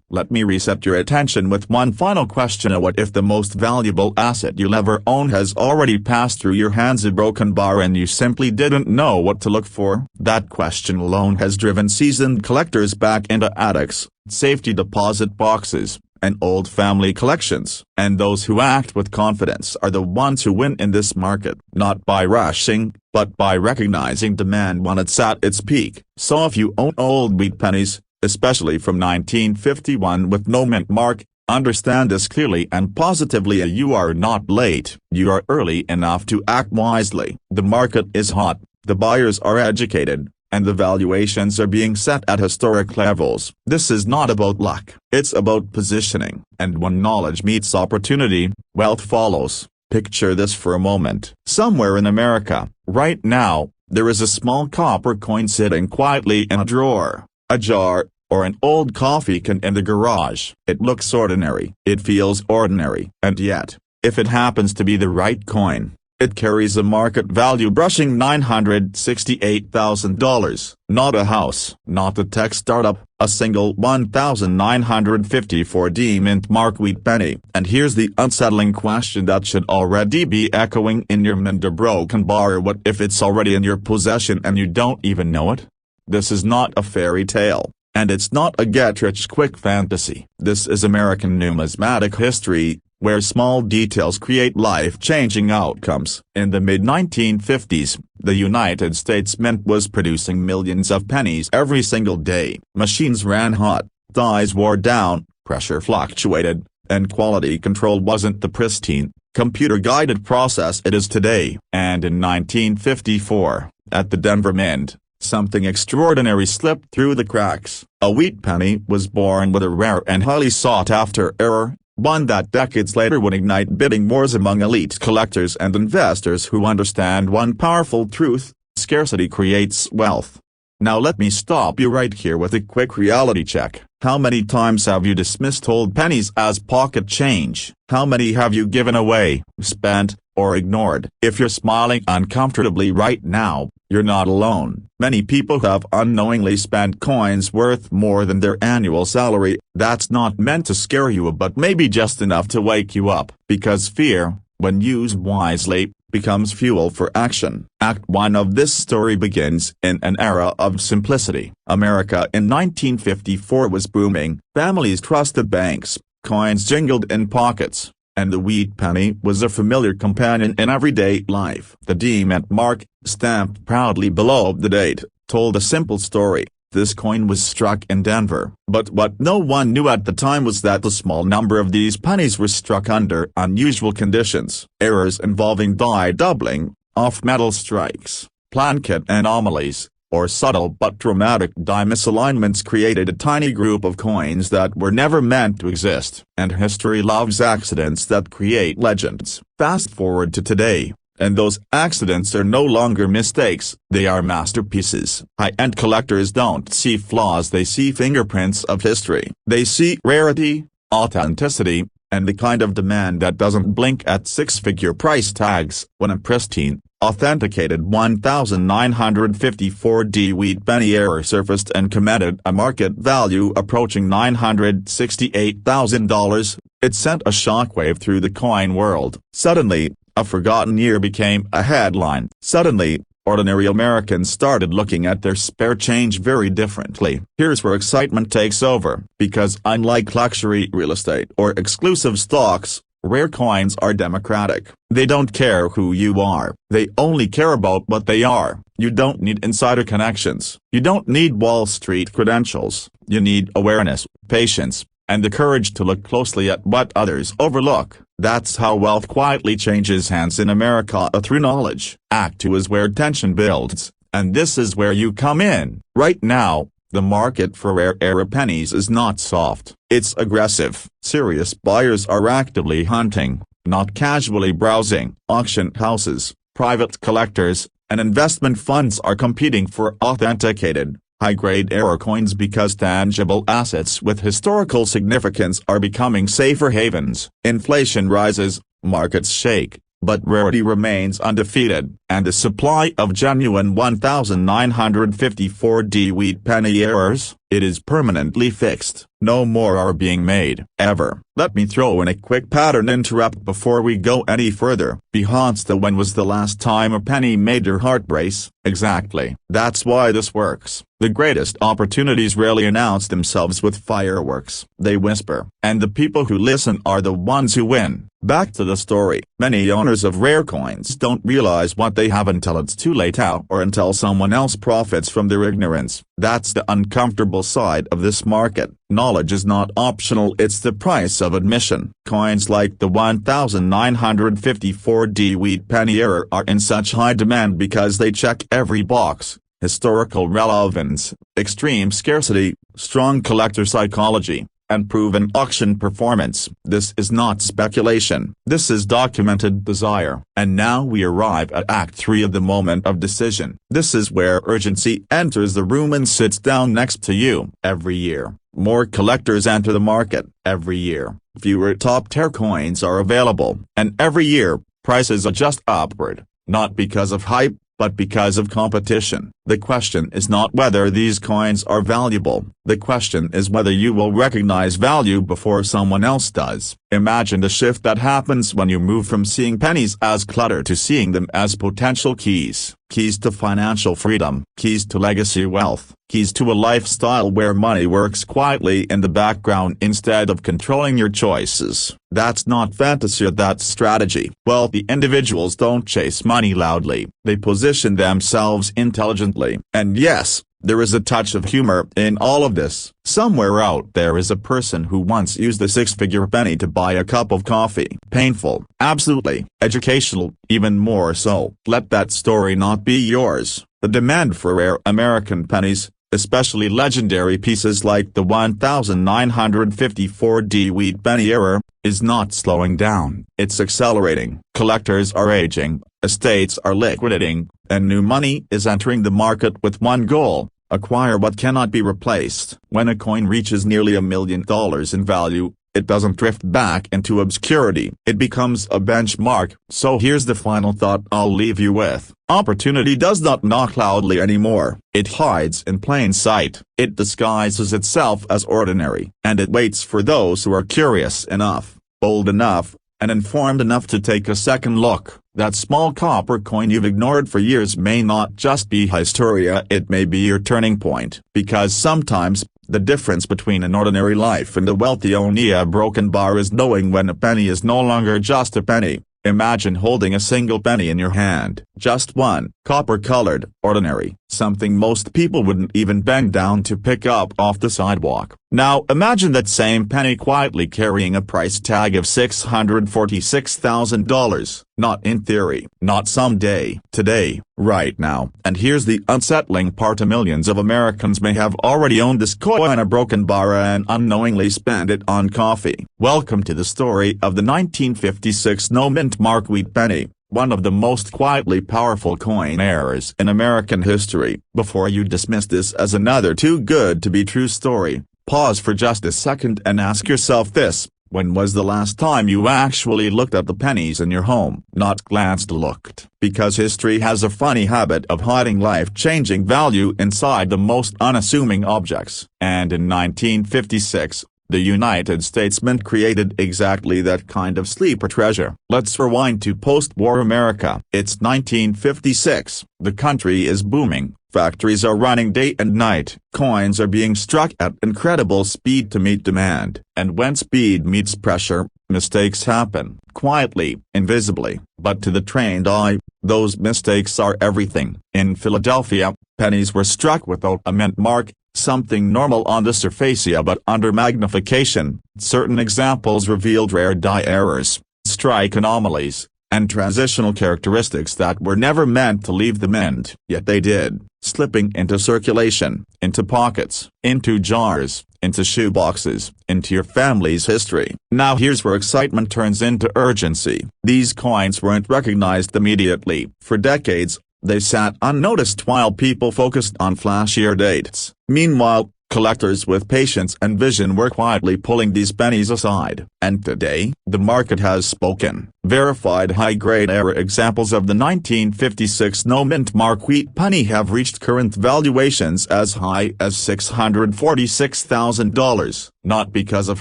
Let me reset your attention with one final question: what if the most valuable asset you'll ever own has already passed through your hands, a broken bar, and you simply didn't know what to look for? That question alone has driven seasoned collectors back into attics, safety deposit boxes, and old family collections. And those who act with confidence are the ones who win in this market, not by rushing, but by recognizing demand when it's at its peak. So if you own old wheat pennies, especially from 1951 with no mint mark, understand this clearly and positively: you are not late, you are early enough to act wisely. The market is hot, the buyers are educated, and the valuations are being set at historic levels. This is not about luck, it's about positioning. And when knowledge meets opportunity, wealth follows. Picture this for a moment. Somewhere in America, right now, there is a small copper coin sitting quietly in a drawer, a jar, or an old coffee can in the garage. It looks ordinary, it feels ordinary, and yet, if it happens to be the right coin, it carries a market value brushing $968,000. Not a house, not a tech startup, a single 1,954 mint mark wheat penny. And here's the unsettling question that should already be echoing in your mind: a broken bar. What if it's already in your possession and you don't even know it? This is not a fairy tale, and it's not a get-rich-quick fantasy. This is American numismatic history, where small details create life-changing outcomes. In the mid-1950s, the United States Mint was producing millions of pennies every single day. Machines ran hot, dies wore down, pressure fluctuated, and quality control wasn't the pristine, computer-guided process it is today. And in 1954, at the Denver Mint, something extraordinary slipped through the cracks. A wheat penny was born with a rare and highly sought-after error, one that decades later would ignite bidding wars among elite collectors and investors who understand one powerful truth: scarcity creates wealth. Now let me stop you right here with a quick reality check. How many times have you dismissed old pennies as pocket change? How many have you given away, spent, or ignored? If you're smiling uncomfortably right now, you're not alone. Many people have unknowingly spent coins worth more than their annual salary. That's not meant to scare you, but maybe just enough to wake you up. Because fear, when used wisely, becomes fuel for action. Act 1 of this story begins in an era of simplicity. America in 1954 was booming. Families trusted banks, coins jingled in pockets, and the wheat penny was a familiar companion in everyday life. The D-mint mark, stamped proudly below the date, told a simple story. This coin was struck in Denver. But what no one knew at the time was that a small number of these pennies were struck under unusual conditions. Errors involving die doubling, off-metal strikes, planchet anomalies, or subtle but dramatic die misalignments created a tiny group of coins that were never meant to exist. And history loves accidents that create legends. Fast forward to today, And those accidents are no longer mistakes, they are masterpieces. High-end collectors don't see flaws, they see fingerprints of history. They see rarity, authenticity, and the kind of demand that doesn't blink at six-figure price tags. When a pristine, authenticated 1954D wheat penny error surfaced and commanded a market value approaching $968,000, it sent a shockwave through the coin world. Suddenly, a forgotten year became a headline. Suddenly, ordinary Americans started looking at their spare change very differently. Here's where excitement takes over, because unlike luxury real estate or exclusive stocks, rare coins are democratic. They don't care who you are, they only care about what they are. You don't need insider connections. You don't need Wall Street credentials. You need awareness, patience, and the courage to look closely at what others overlook. That's how wealth quietly changes hands in America through knowledge. Act 2 is where tension builds, and this is where you come in. Right now, the market for rare era pennies is not soft, it's aggressive. Serious buyers are actively hunting, not casually browsing. Auction houses, private collectors, and investment funds are competing for authenticated, high-grade era coins because tangible assets with historical significance are becoming safer havens. Inflation rises, markets shake, but rarity remains undefeated, and the supply of genuine 1954D wheat penny errors, it is permanently fixed. No more are being made, ever. Let me throw in a quick pattern interrupt before we go any further. Beyoncé, when was the last time a penny made your heart brace? Exactly. That's why this works. The greatest opportunities rarely announce themselves with fireworks. They whisper. And the people who listen are the ones who win. Back to the story. Many owners of rare coins don't realize what they have until it's too late, or until someone else profits from their ignorance. That's the uncomfortable side of this market. Knowledge is not optional, it's the price of admission. Coins like the 1954D wheat penny error are in such high demand because they check every box: historical relevance, extreme scarcity, strong collector psychology, and proven auction performance. This is not speculation. This is documented desire. And now we arrive at Act 3 of the moment of decision. This is where urgency enters the room and sits down next to you. Every year, more collectors enter the market. Every year, fewer top-tier coins are available. And every year, prices adjust upward, not because of hype, but because of competition. The question is not whether these coins are valuable. The question is whether you will recognize value before someone else does. Imagine the shift that happens when you move from seeing pennies as clutter to seeing them as potential keys. Keys to financial freedom. Keys to legacy wealth. Keys to a lifestyle where money works quietly in the background instead of controlling your choices. That's not fantasy, that's strategy. Wealthy individuals don't chase money loudly. They position themselves intelligently. And yes, there is a touch of humor in all of this. Somewhere out there is a person who once used a six-figure penny to buy a cup of coffee. Painful, absolutely. Educational, even more so. Let that story not be yours. The demand for rare American pennies, especially legendary pieces like the 1954D wheat penny error, is not slowing down. It's accelerating. Collectors are aging, estates are liquidating, and new money is entering the market with one goal: acquire what cannot be replaced. When a coin reaches nearly $1 million in value, it doesn't drift back into obscurity. It becomes a benchmark. So here's the final thought I'll leave you with. Opportunity does not knock loudly anymore. It hides in plain sight. It disguises itself as ordinary. And it waits for those who are curious enough, bold enough, and informed enough to take a second look. That small copper coin you've ignored for years may not just be historia, it may be your turning point. Because sometimes, the difference between an ordinary life and a wealthy only a broken bar is knowing when a penny is no longer just a penny. Imagine holding a single penny in your hand. Just one, copper-colored, ordinary, something most people wouldn't even bend down to pick up off the sidewalk. Now imagine that same penny quietly carrying a price tag of $646,000. Not in theory, not someday, today, right now. And here's the unsettling part: millions of Americans may have already owned this coin, a broken bar, and unknowingly spent it on coffee. Welcome to the story of the 1956 no-mint mark wheat penny. one of the most quietly powerful coin errors in American history. Before you dismiss this as another too good to be true story, pause for just a second and ask yourself this: when was the last time you actually looked at the pennies in your home? Not glanced, looked. Because history has a funny habit of hiding life-changing value inside the most unassuming objects. And in 1956, the United States Mint created exactly that kind of sleeper treasure. Let's rewind to post-war America. It's 1956, the country is booming, factories are running day and night, coins are being struck at incredible speed to meet demand. And when speed meets pressure, mistakes happen, quietly, invisibly, but to the trained eye, those mistakes are everything. In Philadelphia, pennies were struck without a mint mark, something normal on the surface but under magnification. Certain examples revealed rare die errors, strike anomalies, and transitional characteristics that were never meant to leave the mint. Yet they did, slipping into circulation, into pockets, into jars, into shoeboxes, into your family's history. Now here's where excitement turns into urgency. These coins weren't recognized immediately. For decades, they sat unnoticed while people focused on flashier dates. Meanwhile, collectors with patience and vision were quietly pulling these pennies aside. And today, the market has spoken. Verified high-grade error examples of the 1956 no-mint mark wheat penny have reached current valuations as high as $646,000. Not because of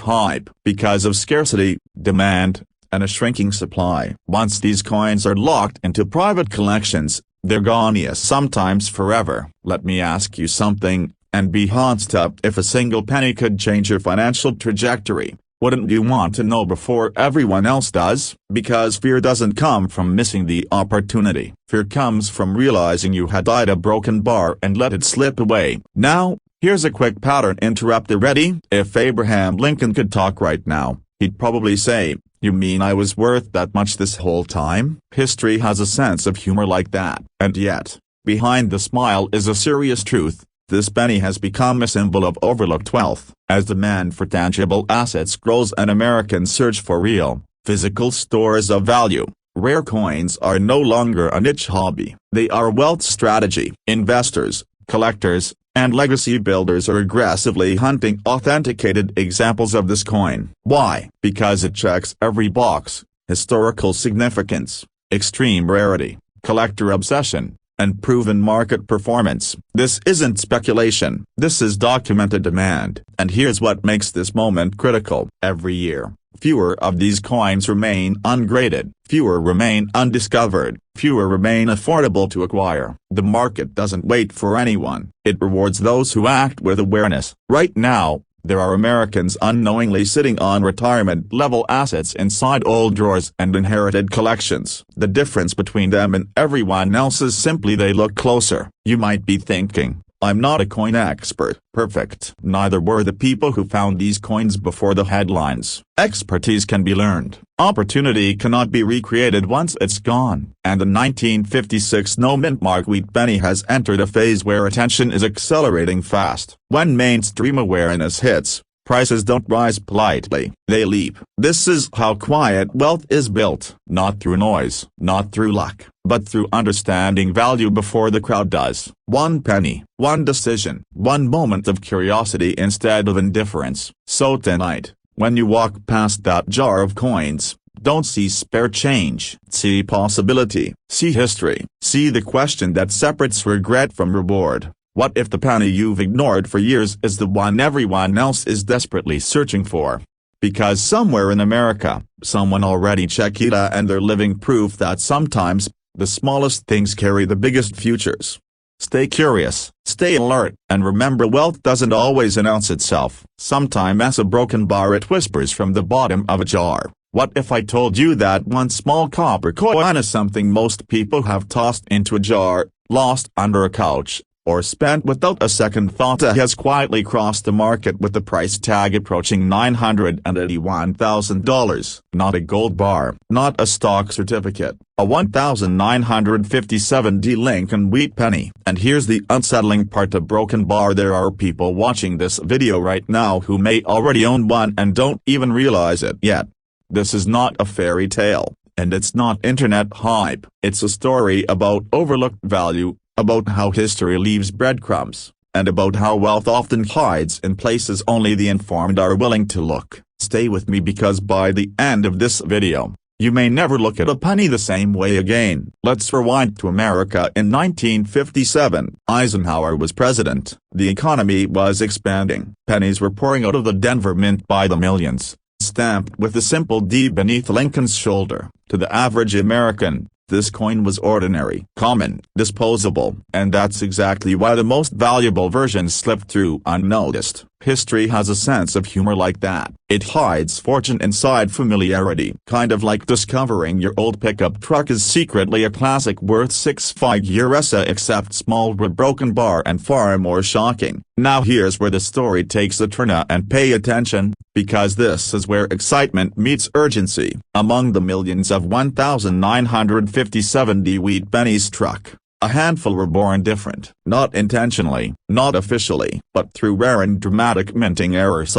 hype, because of scarcity, demand, and a shrinking supply. Once these coins are locked into private collections, they're gone, yes, sometimes forever. Let me ask you something, and be honest up. If a single penny could change your financial trajectory, wouldn't you want to know before everyone else does? Because fear doesn't come from missing the opportunity. Fear comes from realizing you had died a broken bar and let it slip away. Now, here's a quick pattern interrupter. Ready? If Abraham Lincoln could talk right now, he'd probably say, "You mean I was worth that much this whole time?" History has a sense of humor like that. And yet, behind the smile is a serious truth. This penny has become a symbol of overlooked wealth. As demand for tangible assets grows and Americans search for real, physical stores of value, rare coins are no longer a niche hobby. They are a wealth strategy. Investors, collectors, and legacy builders are aggressively hunting authenticated examples of this coin. Why? Because it checks every box: historical significance, extreme rarity, collector obsession, and proven market performance. This isn't speculation. This is documented demand. And here's what makes this moment critical. Every year, fewer of these coins remain ungraded, fewer remain undiscovered, fewer remain affordable to acquire. The market doesn't wait for anyone. It rewards those who act with awareness. Right now, there are Americans unknowingly sitting on retirement-level assets inside old drawers and inherited collections. The difference between them and everyone else is simply they look closer. You might be thinking, "I'm not a coin expert." Perfect. Neither were the people who found these coins before the headlines. Expertise can be learned. Opportunity cannot be recreated once it's gone. And the 1956 no-mint mark wheat penny has entered a phase where attention is accelerating fast. When mainstream awareness hits, prices don't rise politely, they leap. This is how quiet wealth is built. Not through noise, not through luck, but through understanding value before the crowd does. One penny, one decision, one moment of curiosity instead of indifference. So tonight, when you walk past that jar of coins, don't see spare change. See possibility. See history. See the question that separates regret from reward. What if the penny you've ignored for years is the one everyone else is desperately searching for? Because somewhere in America, someone already checked it and they're living proof that sometimes, the smallest things carry the biggest futures. Stay curious, stay alert, and remember wealth doesn't always announce itself. Sometimes as a broken bar it whispers from the bottom of a jar. What if I told you that one small copper coin is something most people have tossed into a jar, lost under a couch, or spent without a second thought, has quietly crossed the market with the price tag approaching $981,000. Not a gold bar, not a stock certificate, a 1957 Lincoln wheat penny. And here's the unsettling part: a broken bar. There are people watching this video right now who may already own one and don't even realize it yet. This is not a fairy tale. And it's not internet hype. It's a story about overlooked value, about how history leaves breadcrumbs, and about how wealth often hides in places only the informed are willing to look. Stay with me because by the end of this video, you may never look at a penny the same way again. Let's rewind to America in 1957. Eisenhower was president. The economy was expanding. Pennies were pouring out of the Denver Mint by the millions, stamped with the simple D beneath Lincoln's shoulder. To the average American, this coin was ordinary, common, disposable, and that's exactly why the most valuable versions slipped through unnoticed. History has a sense of humor like that. It hides fortune inside familiarity. Kind of like discovering your old pickup truck is secretly a classic worth 6 figures, except small with broken bar and far more shocking. Now here's where the story takes a turn, and pay attention, because this is where excitement meets urgency. Among the millions of 1,957 wheat pennies struck, a handful were born different. Not intentionally, not officially, but through rare and dramatic minting errors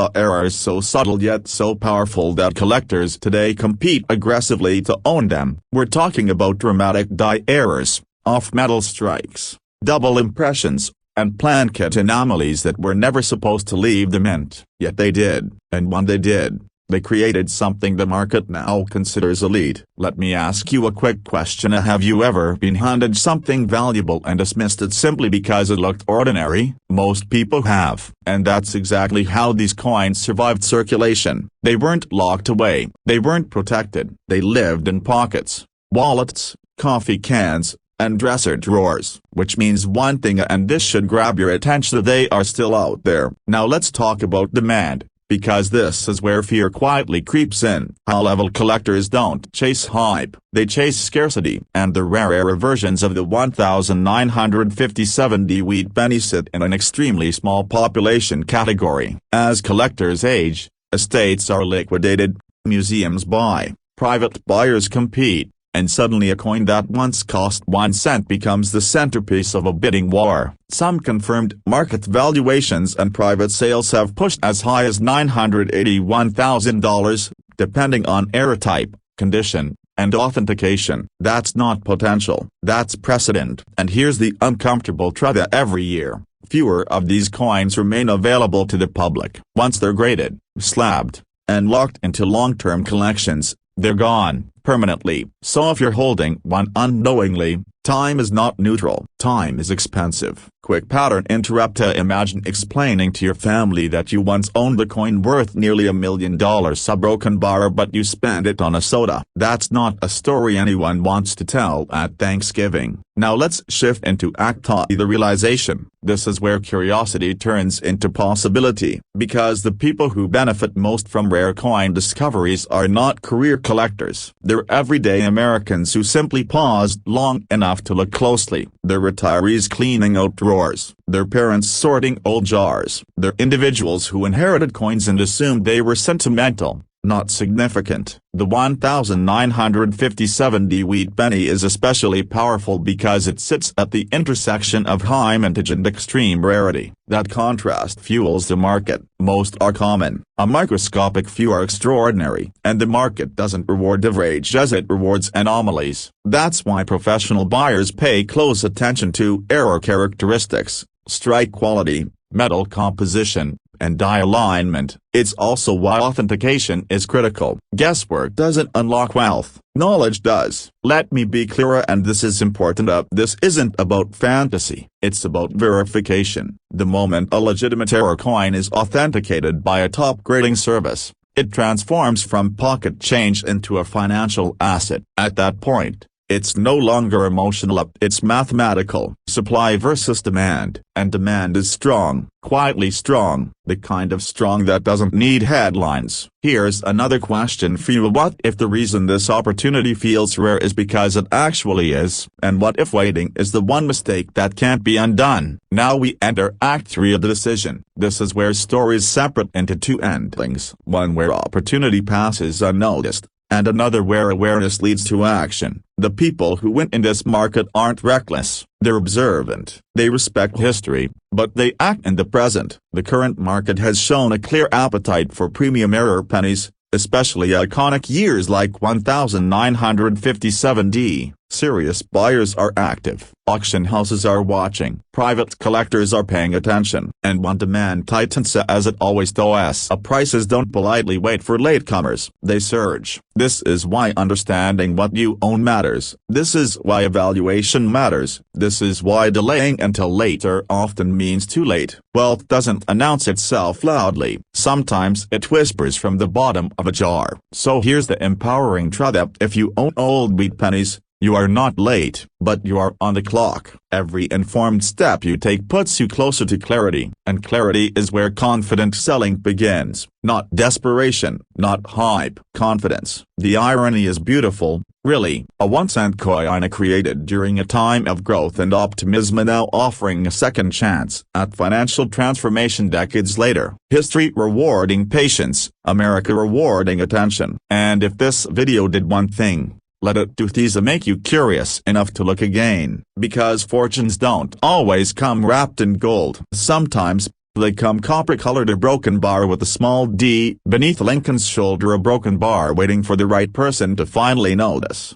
so subtle yet so powerful that collectors today compete aggressively to own them. We're talking about dramatic die errors, off-metal strikes, double impressions, and plan kit anomalies that were never supposed to leave the mint. Yet they did, and when they did, they created something the market now considers elite. Let me ask you a quick question. Have you ever been handed something valuable and dismissed it simply because it looked ordinary? Most people have. And that's exactly how these coins survived circulation. They weren't locked away. They weren't protected. They lived in pockets, wallets, coffee cans, and dresser drawers. Which means one thing, and this should grab your attention: they are still out there. Now let's talk about demand, because this is where fear quietly creeps in. High-level collectors don't chase hype, they chase scarcity. And the rarer versions of the 1,957 wheat penny sit in an extremely small population category. As collectors age, estates are liquidated, museums buy, private buyers compete, and suddenly a coin that once cost 1 cent becomes the centerpiece of a bidding war. Some confirmed market valuations and private sales have pushed as high as $981,000, depending on error type, condition, and authentication. That's not potential, that's precedent. And here's the uncomfortable truth: every year, fewer of these coins remain available to the public. Once they're graded, slabbed, and locked into long-term collections, they're gone permanently. So if you're holding one unknowingly, time is not neutral. Time is expensive. Quick pattern interrupt. Imagine explaining to your family that you once owned a coin worth nearly $1 million, a broken bar, but you spent it on a soda. That's not a story anyone wants to tell at Thanksgiving. Now let's shift into Act 2, the realization. This is where curiosity turns into possibility, because the people who benefit most from rare coin discoveries are not career collectors. They're everyday Americans who simply paused long enough to look closely. They're retirees cleaning out drawers. They're parents sorting old jars. They're individuals who inherited coins and assumed they were sentimental, not significant. The 1,957 wheat penny is especially powerful because it sits at the intersection of high mintage and extreme rarity. That contrast fuels the market. Most are common, a microscopic few are extraordinary, and the market doesn't reward average as it rewards anomalies. That's why professional buyers pay close attention to error characteristics, strike quality, metal composition, and die alignment. It's also why authentication is critical. Guesswork doesn't unlock wealth, knowledge does. Let me be clearer, and this is important. This isn't about fantasy, it's about verification. The moment a legitimate error coin is authenticated by a top grading service, it transforms from pocket change into a financial asset. At that point, it's no longer emotional, it's mathematical. Supply versus demand. And demand is strong, quietly strong, the kind of strong that doesn't need headlines. Here's another question for you: what if the reason this opportunity feels rare is because it actually is? And what if waiting is the one mistake that can't be undone? Now we enter Act 3 of the decision. This is where stories separate into two endings, one where opportunity passes unnoticed, and another where awareness leads to action. The people who win in this market aren't reckless, they're observant. They respect history, but they act in the present. The current market has shown a clear appetite for premium error pennies, especially iconic years like 1957. Serious buyers are active, auction houses are watching, private collectors are paying attention, and when demand tightens as it always does, prices don't politely wait for latecomers, they surge. This is why understanding what you own matters. This is why evaluation matters. This is why delaying until later often means too late. Wealth doesn't announce itself loudly. Sometimes it whispers from the bottom of a jar. So here's the empowering truth that if you own old wheat pennies, you are not late, but you are on the clock. Every informed step you take puts you closer to clarity, and clarity is where confident selling begins. Not desperation, not hype, confidence. The irony is beautiful, really. A 1-cent coin created during a time of growth and optimism now offering a second chance at financial transformation decades later. History rewarding patience, America rewarding attention. And if this video did one thing, let it do this: make you curious enough to look again, because fortunes don't always come wrapped in gold. Sometimes, they come copper-colored, a broken bar with a small d beneath Lincoln's shoulder, a broken bar waiting for the right person to finally notice.